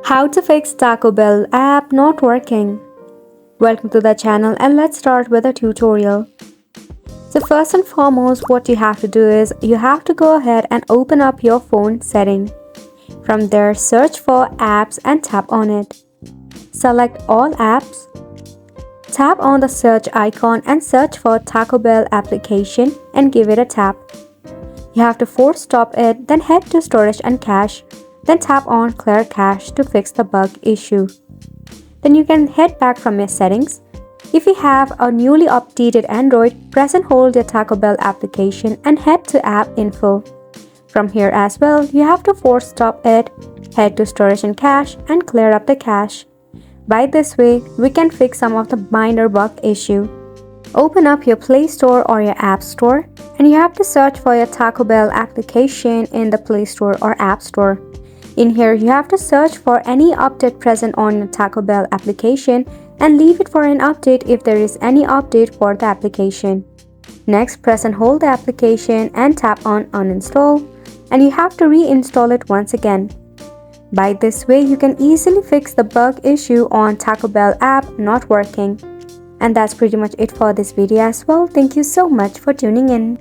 How to fix Taco Bell app not working. Welcome to the channel and let's start with a tutorial. So first and foremost, what you have to do is you have to go ahead and open up your phone setting. From there, search for apps and tap on it. Select all apps. Tap on the search icon and search for Taco Bell application and give it a tap. You have to force stop it, then head to storage and cache. Then tap on clear cache to fix the bug issue. Then you can head back from your settings. If you have a newly updated Android, press and hold your Taco Bell application and head to app info. From here as well, you have to force stop it, head to storage and cache and clear up the cache. By this way, we can fix some of the minor bug issue. Open up your Play Store or your App Store and you have to search for your Taco Bell application in the Play Store or App Store. In here, you have to search for any update present on your Taco Bell application and leave it for an update if there is any update for the application. Next, press and hold the application and tap on uninstall and you have to reinstall it once again. By this way, you can easily fix the bug issue on Taco Bell app not working. And that's pretty much it for this video as well. Thank you so much for tuning in.